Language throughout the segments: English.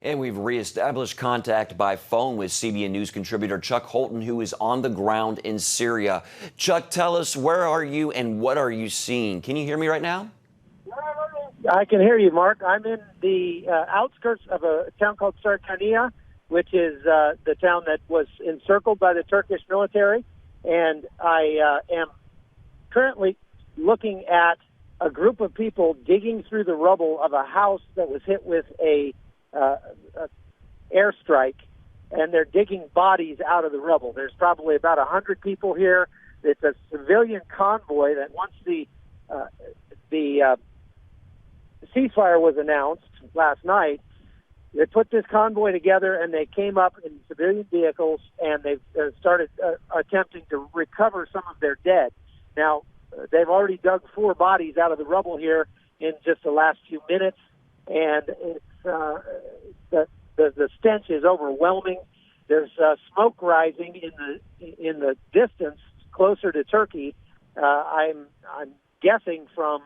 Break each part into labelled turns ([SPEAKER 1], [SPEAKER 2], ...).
[SPEAKER 1] And we've reestablished contact by phone with CBN News contributor Chuck Holton, who is on the ground in Syria. Chuck, tell us, where are you and what are you seeing? Can you hear me right now?
[SPEAKER 2] I can hear you, Mark. I'm in the outskirts of a town called Sartania, which is the town that was encircled by the Turkish military. And I am currently looking at a group of people digging through the rubble of a house that was hit with a airstrike, and they're digging bodies out of the rubble. There's probably about 100 people here. It's a civilian convoy that once the ceasefire was announced last night, they put this convoy together and they came up in civilian vehicles and they started attempting to recover some of their dead. Now, they've already dug 4 bodies out of the rubble here in just the last few minutes, and it's the stench is overwhelming. There's smoke rising in the distance closer to Turkey. I'm guessing from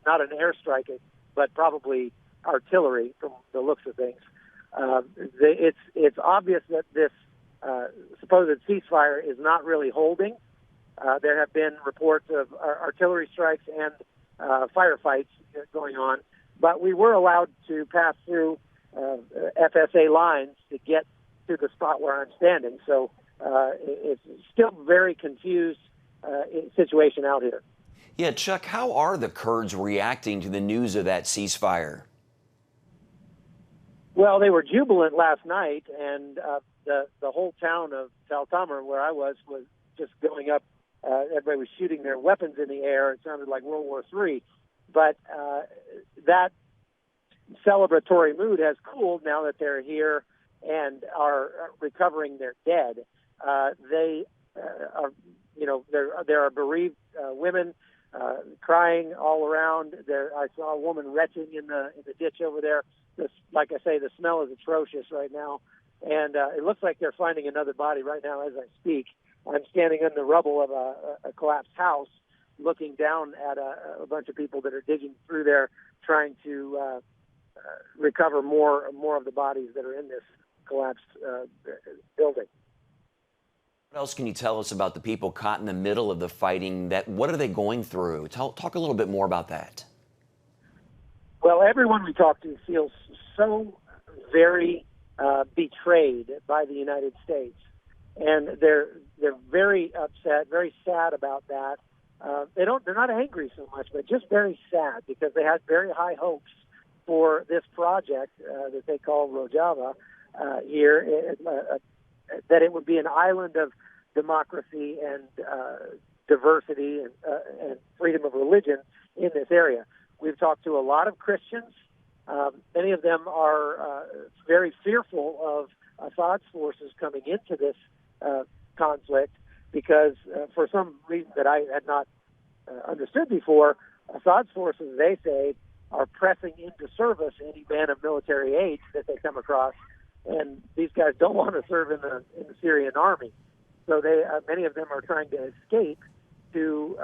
[SPEAKER 2] not an airstrike, but probably artillery from the looks of things. It's obvious that this supposed ceasefire is not really holding. There have been reports of artillery strikes and firefights going on, but we were allowed to pass through FSA lines to get to the spot where I'm standing. So it's still very confused situation out here.
[SPEAKER 1] Yeah, Chuck, how are the Kurds reacting to the news of that ceasefire?
[SPEAKER 2] Well, they were jubilant last night, and the whole town of Tal Tamr, where I was just going up. Everybody was shooting their weapons in the air. It sounded like World War III. But that celebratory mood has cooled now that they're here and are recovering their dead. They are, there are bereaved women crying all around. I saw a woman retching in the ditch over there. Like I say, the smell is atrocious right now, and it looks like they're finding another body right now as I speak. I'm standing in the rubble of a collapsed house, looking down at a bunch of people that are digging through there, trying to recover more of the bodies that are in this collapsed building.
[SPEAKER 1] What else can you tell us about the people caught in the middle of the fighting? What are they going through? Talk a little bit more about that.
[SPEAKER 2] Well, everyone we talk to feels so very betrayed by the United States, and they're very upset, very sad about that. They're not angry so much, but just very sad because they had very high hopes for this project that they call Rojava here, that it would be an island of democracy and diversity and freedom of religion in this area. We've talked to a lot of Christians. Many of them are very fearful of Assad's forces coming into this conflict because for some reason that I had not understood before, Assad's forces, they say, are pressing into service any man of military age that they come across, and these guys don't want to serve in the Syrian army. So many of them are trying to escape to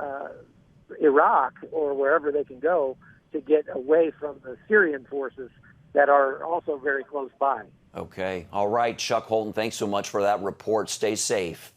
[SPEAKER 2] Iraq or wherever they can go to get away from the Syrian forces that are also very close by.
[SPEAKER 1] Okay. All right, Chuck Holton, thanks so much for that report. Stay safe.